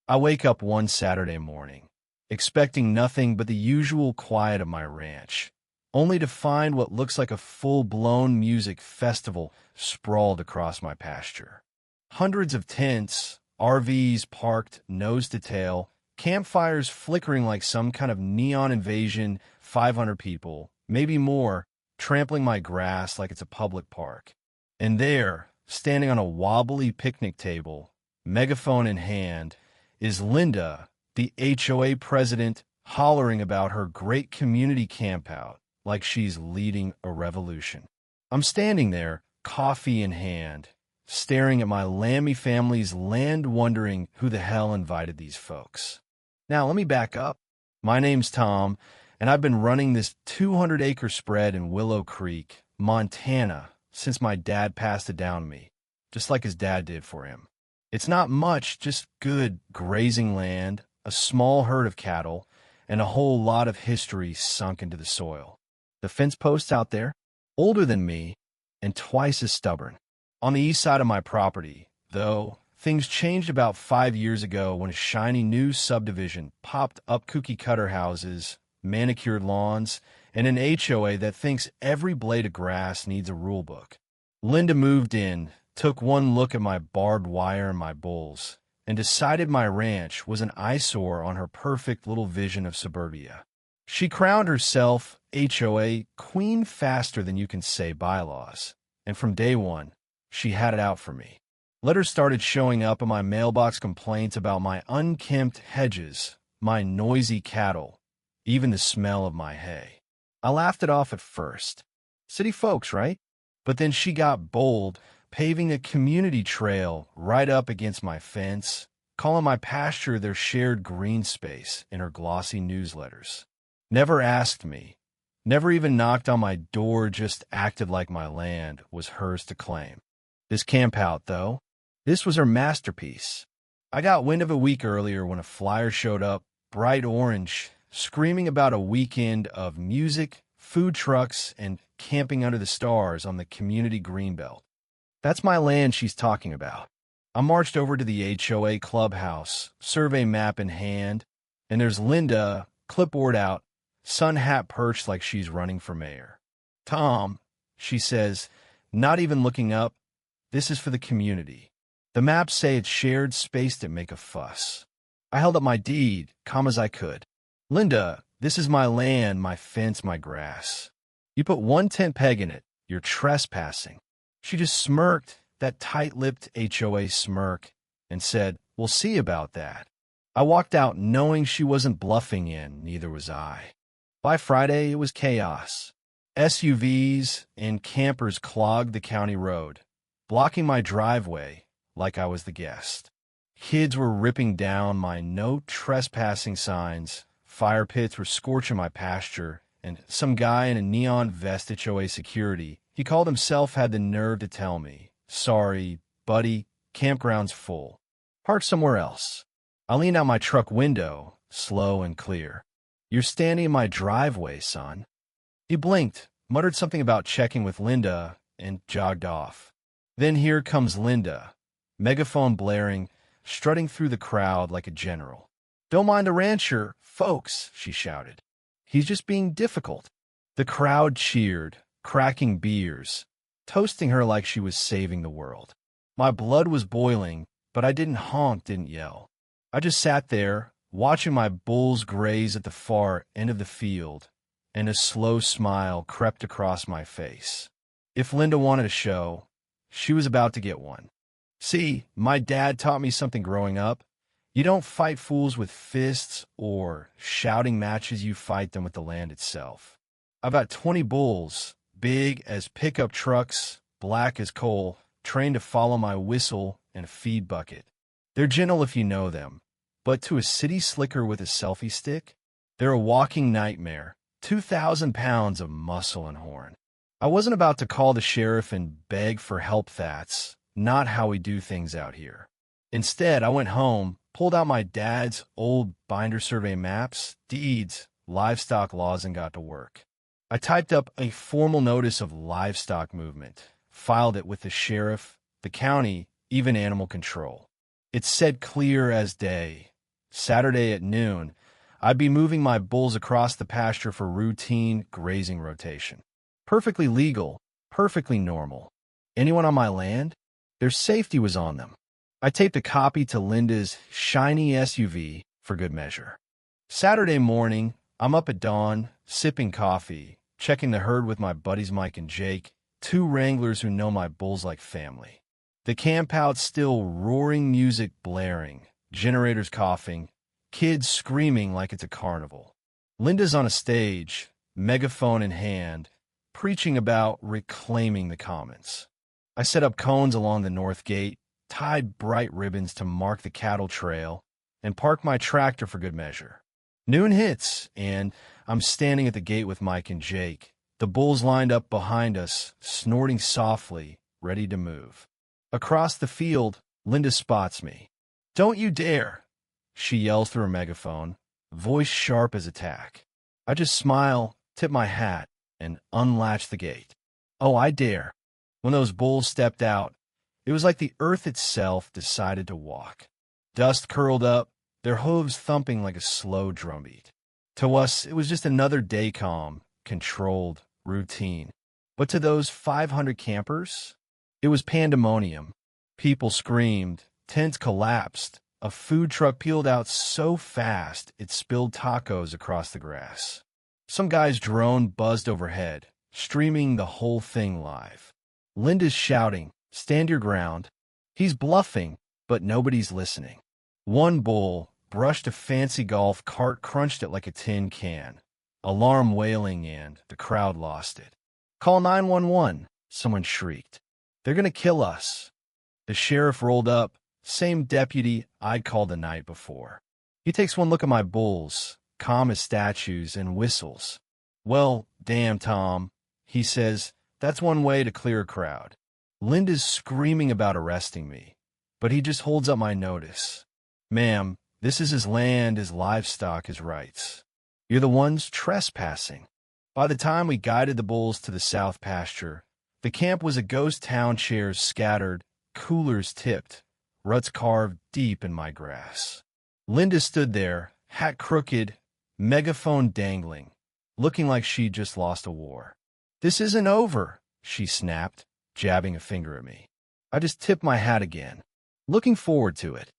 I wake up one Saturday morning, expecting nothing but the usual quiet of my ranch, only to find what looks like a full-blown music festival sprawled across my pasture. Hundreds of tents, RVs parked nose to tail, campfires flickering like some kind of neon invasion, 500 people, maybe more, trampling my grass like it's a public park. And there, standing on a wobbly picnic table, megaphone in hand, is Linda, the HOA president, hollering about her great community campout like she's leading a revolution. I'm standing there, coffee in hand, staring at my Lammy family's land, wondering who the hell invited these folks. Now, let me back up. My name's Tom, and I've been running this 200-acre spread in Willow Creek, Montana, since my dad passed it down to me, just like his dad did for him. It's not much, just good grazing land, a small herd of cattle, and a whole lot of history sunk into the soil. The fence posts out there, older than me, and twice as stubborn. On the east side of my property, though, things changed about 5 years ago when a shiny new subdivision popped up cookie-cutter houses, manicured lawns, and an HOA that thinks every blade of grass needs a rule book. Linda moved in, took one look at my barbed wire and my bulls, and decided my ranch was an eyesore on her perfect little vision of suburbia. She crowned herself HOA queen faster than you can say bylaws, and from day one, she had it out for me. Letters started showing up in my mailbox, complaints about my unkempt hedges, my noisy cattle, even the smell of my hay. I laughed it off at first. City folks, right? But then she got bold, paving a community trail right up against my fence, calling my pasture their shared green space in her glossy newsletters. Never asked me, never even knocked on my door, just acted like my land was hers to claim. This campout, though, this was her masterpiece. I got wind of it a week earlier when a flyer showed up, bright orange, screaming about a weekend of music, food trucks, and camping under the stars on the community greenbelt. That's my land she's talking about. I marched over to the HOA clubhouse, survey map in hand, and there's Linda, clipboard out, sun hat perched like she's running for mayor. "Tom," she says, not even looking up, "this is for the community. The maps say it's shared space that make a fuss." I held up my deed, calm as I could. "Linda, this is my land, my fence, my grass. You put one tent peg in it, you're trespassing." She just smirked, that tight-lipped HOA smirk, and said, "We'll see about that." I walked out knowing she wasn't bluffing in, neither was I. By Friday, it was chaos. SUVs and campers clogged the county road, blocking my driveway like I was the guest. Kids were ripping down my no trespassing signs, fire pits were scorching my pasture, and some guy in a neon vest HOA security, he called himself, had the nerve to tell me, "Sorry, buddy, campground's full. Park somewhere else." I leaned out my truck window, slow and clear. "You're standing in my driveway, son." He blinked, muttered something about checking with Linda, and jogged off. Then here comes Linda, megaphone blaring, strutting through the crowd like a general. "Don't mind the rancher, folks," she shouted. "He's just being difficult." The crowd cheered, cracking beers, toasting her like she was saving the world. My blood was boiling, but I didn't honk, didn't yell. I just sat there, watching my bulls graze at the far end of the field, and a slow smile crept across my face. If Linda wanted a show, she was about to get one. See, my dad taught me something growing up. You don't fight fools with fists or shouting matches, you fight them with the land itself. I've got 20 bulls, big as pickup trucks, black as coal, trained to follow my whistle and a feed bucket. They're gentle if you know them, but to a city slicker with a selfie stick, they're a walking nightmare, 2,000 pounds of muscle and horn. I wasn't about to call the sheriff and beg for help. That's not how we do things out here. Instead, I went home, pulled out my dad's old binder survey maps, deeds, livestock laws, and got to work. I typed up a formal notice of livestock movement, filed it with the sheriff, the county, even animal control. It said clear as day, Saturday at noon, I'd be moving my bulls across the pasture for routine grazing rotation. Perfectly legal, perfectly normal. Anyone on my land? Their safety was on them. I taped a copy to Linda's shiny SUV for good measure. Saturday morning, I'm up at dawn, sipping coffee, checking the herd with my buddies Mike and Jake, two wranglers who know my bulls like family. The camp out's still roaring music blaring, generators coughing, kids screaming like it's a carnival. Linda's on a stage, megaphone in hand, preaching about reclaiming the commons. I set up cones along the north gate, tied bright ribbons to mark the cattle trail, and parked my tractor for good measure. Noon hits, and I'm standing at the gate with Mike and Jake, the bulls lined up behind us, snorting softly, ready to move. Across the field, Linda spots me. "Don't you dare!" she yells through her megaphone, voice sharp as attack. I just smile, tip my hat, and unlatch the gate. Oh, I dare. When those bulls stepped out, it was like the earth itself decided to walk. Dust curled up, their hooves thumping like a slow drumbeat. To us, it was just another day calm, controlled, routine. But to those 500 campers, it was pandemonium. People screamed, tents collapsed, a food truck peeled out so fast it spilled tacos across the grass. Some guy's drone buzzed overhead, streaming the whole thing live. Linda's shouting, "Stand your ground." He's bluffing, but nobody's listening. One bull brushed a fancy golf cart, crunched it like a tin can. Alarm wailing, and the crowd lost it. "Call 911, someone shrieked. "They're gonna kill us." The sheriff rolled up, same deputy I'd called the night before. He takes one look at my bulls, calm as statues, and whistles. "Well, damn, Tom," he says, "that's one way to clear a crowd." Linda's screaming about arresting me, but he just holds up my notice. "Ma'am, this is his land, his livestock, his rights. You're the ones trespassing." By the time we guided the bulls to the south pasture, the camp was a ghost town, chairs scattered, coolers tipped, ruts carved deep in my grass. Linda stood there, hat crooked, megaphone dangling, looking like she'd just lost a war. "This isn't over," she snapped, jabbing a finger at me. I just tipped my hat again, looking forward to it.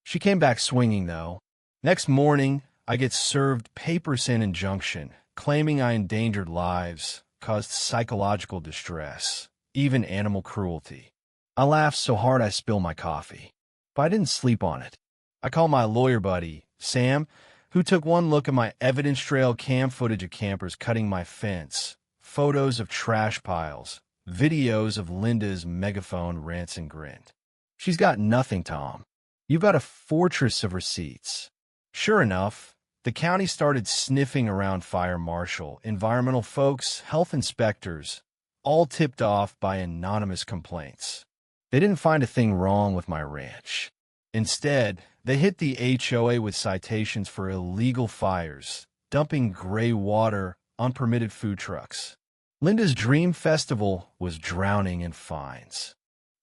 She came back swinging, though. Next morning, I get served papers and injunction, claiming I endangered lives, caused psychological distress, even animal cruelty. I laughed so hard I spilled my coffee, but I didn't sleep on it. I called my lawyer buddy, Sam, who took one look at my evidence trail, cam footage of campers cutting my fence, photos of trash piles, videos of Linda's megaphone rants and grinned. "She's got nothing, Tom. You've got a fortress of receipts." Sure enough, the county started sniffing around fire marshal, environmental folks, health inspectors, all tipped off by anonymous complaints. They didn't find a thing wrong with my ranch. Instead, they hit the HOA with citations for illegal fires, dumping gray water, unpermitted food trucks. Linda's dream festival was drowning in fines.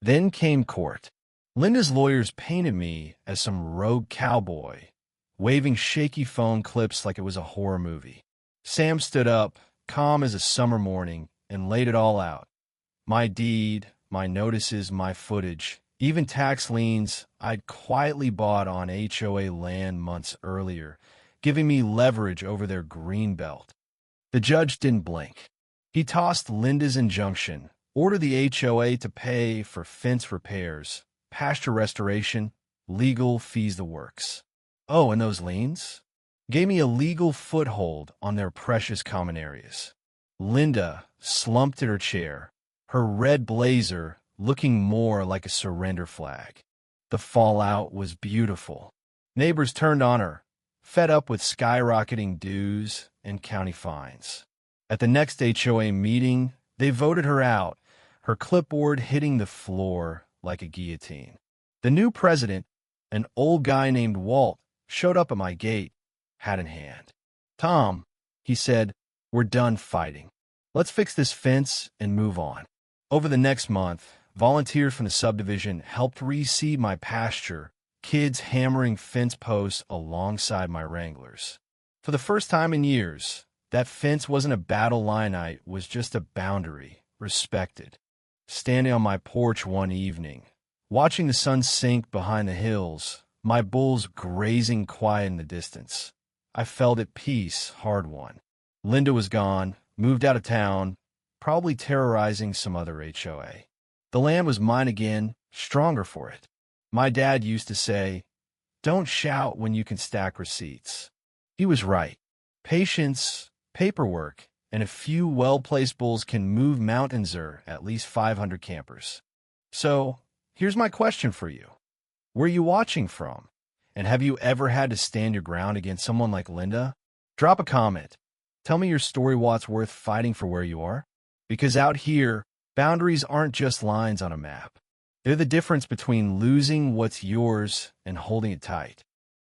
Then came court. Linda's lawyers painted me as some rogue cowboy, waving shaky phone clips like it was a horror movie. Sam stood up, calm as a summer morning, and laid it all out. My deed, my notices, my footage, even tax liens I'd quietly bought on HOA land months earlier, giving me leverage over their green belt. The judge didn't blink. He tossed Linda's injunction, ordered the HOA to pay for fence repairs, pasture restoration, legal fees, the works. Oh, and those liens? Gave me a legal foothold on their precious common areas. Linda slumped in her chair, her red blazer looking more like a surrender flag. The fallout was beautiful. Neighbors turned on her, fed up with skyrocketing dues and county fines. At the next HOA meeting, they voted her out, her clipboard hitting the floor like a guillotine. The new president, an old guy named Walt, showed up at my gate, hat in hand. "Tom," he said, "we're done fighting. Let's fix this fence and move on." Over the next month, volunteers from the subdivision helped reseed my pasture, kids hammering fence posts alongside my Wranglers. For the first time in years, that fence wasn't a battle line, it was just a boundary, respected. Standing on my porch one evening, watching the sun sink behind the hills, my bulls grazing quiet in the distance, I felt at peace, hard won. Linda was gone, moved out of town, probably terrorizing some other HOA. The land was mine again, stronger for it. My dad used to say, "Don't shout when you can stack receipts." He was right. Patience, paperwork, and a few well-placed bulls can move mountains or at least 500 campers. So, here's my question for you. Where are you watching from? And have you ever had to stand your ground against someone like Linda? Drop a comment. Tell me your story, what's worth fighting for where you are. Because out here, boundaries aren't just lines on a map. They're the difference between losing what's yours and holding it tight.